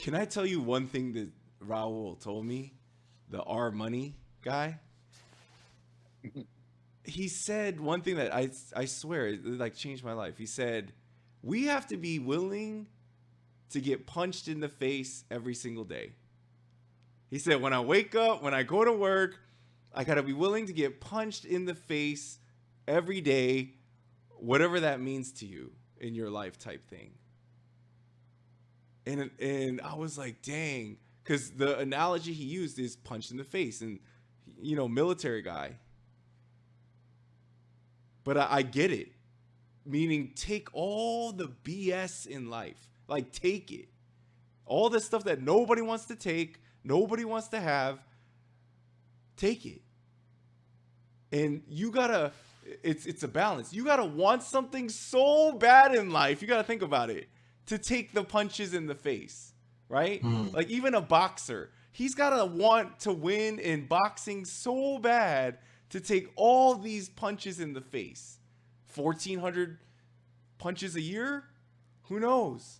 Can I tell you one thing that Raul told me? The R Money guy. He said one thing that I swear it like changed my life. He said, "We have to be willing to get punched in the face every single day." He said, "When I wake up, when I go to work, I got to be willing to get punched in the face every day, whatever that means to you in your life type thing." And I was like, "Dang," cuz the analogy he used is punch in the face and military guy. But I get it. Meaning take all the BS in life. Like take it. All the stuff that nobody wants to take, nobody wants to have, take it. And you gotta, it's a balance. You gotta want something so bad in life. You gotta think about it to take the punches in the face, right? Like even a boxer, he's gotta want to win in boxing so bad to take all these punches in the face. 1,400 punches a year? Who knows?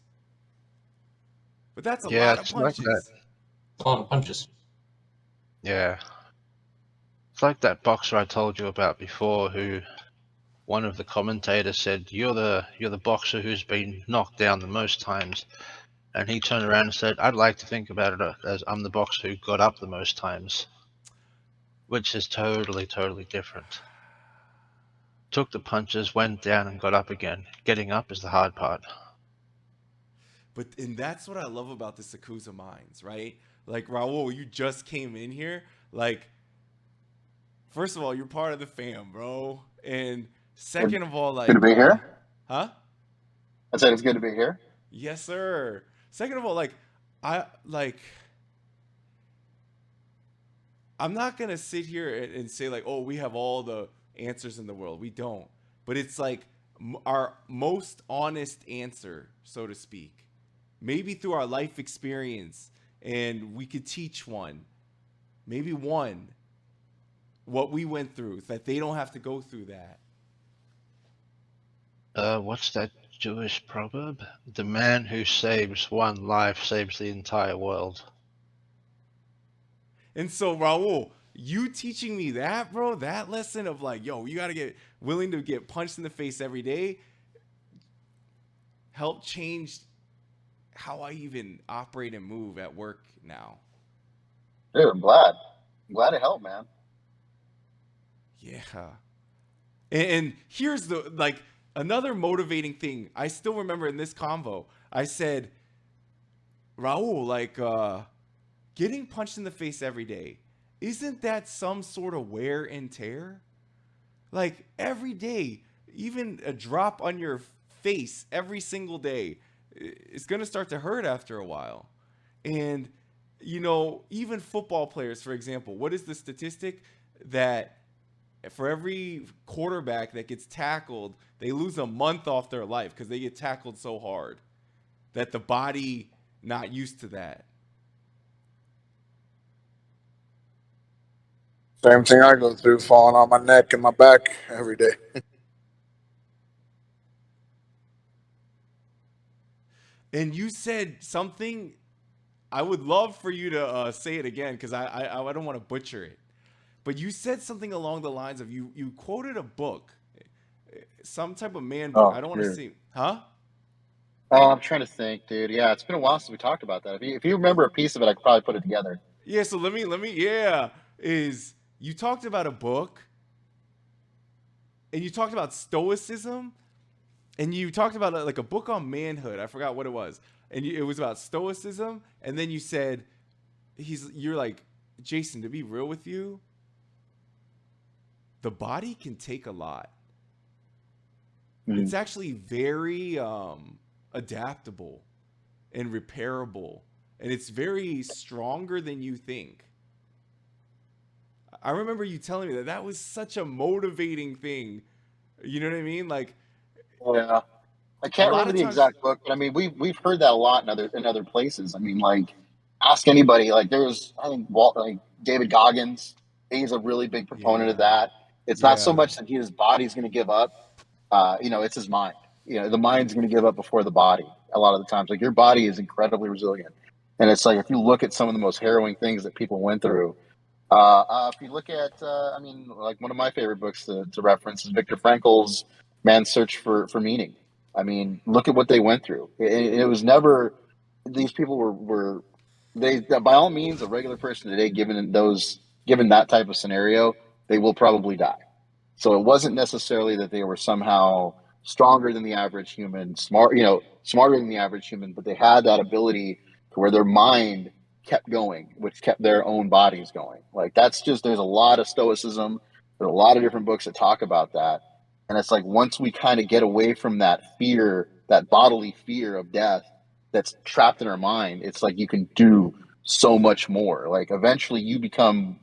But that's a Yeah, lot of it's like that. punches. A lot of punches. Yeah. It's like that boxer I told you about before, who one of the commentators said, you're the boxer who's been knocked down the most times. And he turned around and said, I'd like to think about it as I'm the boxer who got up the most times. Which is totally, totally different. Took the punches, went down and got up again. Getting up is the hard part. And that's what I love about the Akuza Mines, right? Like Raul, you just came in here. Like, first of all, you're part of the fam, bro. And Good, second of all, good to like, be here. huh? I said it's good to be here. Yes, sir. Second of all, like, I like. I'm not gonna sit here and say like, oh, we have all the answers in the world. We don't. But it's like our most honest answer, so to speak. Maybe through our life experience, and we could teach one, maybe one, what we went through, so that they don't have to go through that. What's that Jewish proverb? The man who saves one life saves the entire world. And so, Raul, you teaching me that, bro, that lesson of like, yo, you gotta get willing to get punched in the face every day, helped change how I even operate and move at work now. Dude, I'm glad. I'm glad to help, man. Yeah. And here's the like another motivating thing. I still remember in this convo, I said, Raul, like getting punched in the face every day, isn't that some sort of wear and tear? Like every day, even a drop on your face every single day, it's going to start to hurt after a while. And, even football players, for example, what is the statistic that for every quarterback that gets tackled, they lose a month off their life because they get tackled so hard that the body not used to that. Same thing I go through, falling on my neck and my back every day. And you said something. I would love for you to say it again because I don't want to butcher it. But you said something along the lines of you quoted a book, some type of man book. Oh, I don't want to dude. say, huh? Oh, I'm trying to think, dude. Yeah, it's been a while since we talked about that. If you remember a piece of it, I could probably put it together. Yeah. So let me. Yeah, is you talked about a book, and you talked about stoicism, and you talked about like a book on manhood. I forgot what it was, and it was about stoicism. And then you said, you're like, Jason, to be real with you, the body can take a lot. It's Mhm. actually very adaptable and repairable, and it's very stronger than you think. I remember you telling me that was such a motivating thing. You know what I mean? Like Yeah, I a can't lot remember of the times, exact book, but I mean, we've heard that a lot in other places. I mean, like, ask anybody. Like, there was, I think, like David Goggins. He's a really big proponent of yeah, that. It's not so yeah, much that his body's going to give up. It's his mind. The mind's going to give up before the body. A lot of the times, like your body is incredibly resilient. And it's like, if you look at some of the most harrowing things that people went through, if you look at, I mean, like one of my favorite books to reference is Viktor Frankl's Man's Search for Meaning. I mean, look at what they went through. It was never, these people were they, by all means, a regular person today, given that type of scenario, they will probably die. So it wasn't necessarily that they were somehow stronger than the average human, smarter than the average human, but they had that ability to where their mind kept going, which kept their own bodies going. Like, that's just, there's a lot of stoicism. There's a lot of different books that talk about that. And it's like, once we kind of get away from that fear, that bodily fear of death that's trapped in our mind, it's like you can do so much more. Like, eventually you become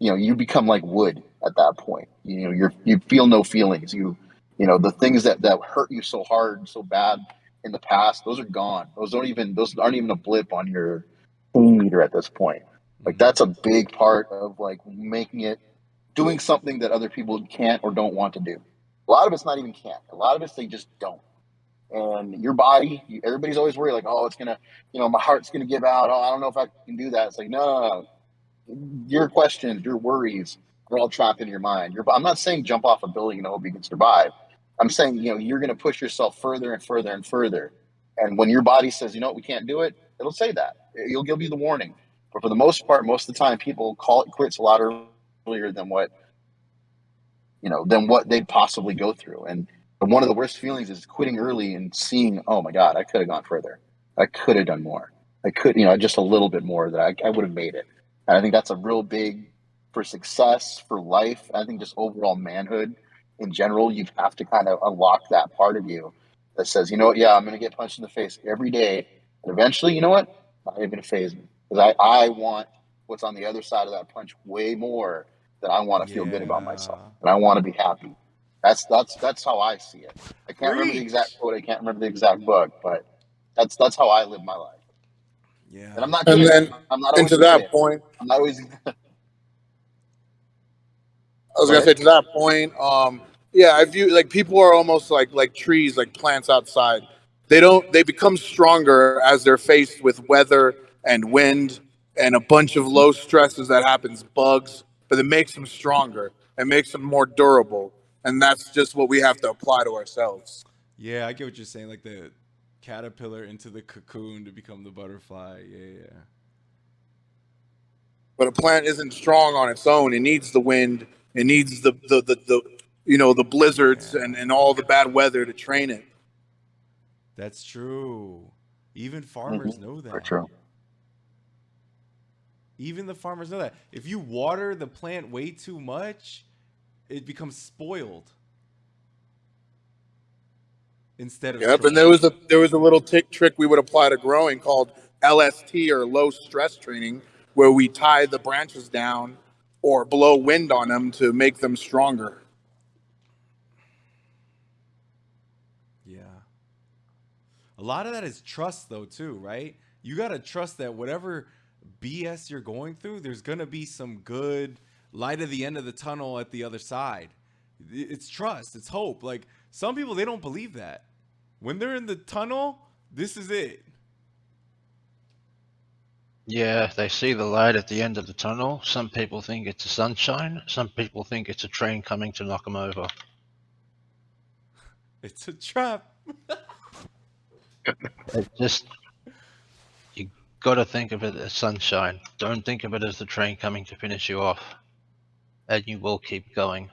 like wood at that point. You feel no feelings. The things that hurt you so hard, so bad in the past, those are gone. Those aren't even a blip on your meter at this point. Like, that's a big part of like doing something that other people can't or don't want to do. A lot of it's not even can't. A lot of it's they just don't. And your body, everybody's always worried, like, oh, it's gonna, my heart's gonna give out. Oh, I don't know if I can do that. It's like, no. Your questions, your worries, are all trapped in your mind. I'm not saying jump off a building and hope you can survive. I'm saying, you're going to push yourself further and further and further. And when your body says, we can't do it, it'll say that. It'll give you the warning. But for the most part, most of the time, people call it quits a lot earlier than what they'd possibly go through. And one of the worst feelings is quitting early and seeing, oh my God, I could have gone further. I could have done more. I could, just a little bit more, that I would have made it. And I think that's a real big, for success, for life. I think just overall manhood in general, you have to kind of unlock that part of you that says, yeah, I'm going to get punched in the face every day. And eventually, you know what? Not even going to phase me. Because I want what's on the other side of that punch way more than I want to feel good about myself. And I want to be happy. That's how I see it. I can't remember the exact quote. I can't remember the exact book, but that's how I live my life. Yeah. And I'm not And good. then, I'm not and always to good at that it. point, I'm not always. I was Go gonna say ahead. to that point, yeah, I view like people are almost like trees, like plants outside. They become stronger as they're faced with weather and wind and a bunch of low stresses that happens, bugs, but it makes them stronger. It makes them more durable, and that's just what we have to apply to ourselves. Yeah, I get what you're saying. Like the caterpillar into the cocoon to become the butterfly. Yeah. But a plant isn't strong on its own. It needs the wind. It needs the blizzards Yeah. and all the bad weather to train it. That's true. Even Mm-hmm. farmers know For that. true. Even the farmers know that. If you water the plant way too much, it becomes spoiled instead of Yep, and strong. there was a little trick we would apply to growing called LST, or low stress training, where we tie the branches down or blow wind on them to make them stronger. Yeah. A lot of that is trust, though, too, right? You got to trust that whatever BS you're going through, there's going to be some good light at the end of the tunnel at the other side. It's trust, it's hope. Like, some people, they don't believe that. When they're in the tunnel, this is it. Yeah, they see the light at the end of the tunnel. Some people think it's the sunshine. Some people think it's a train coming to knock them over. It's a trap. It just, you got to think of it as sunshine. Don't think of it as the train coming to finish you off. And you will keep going.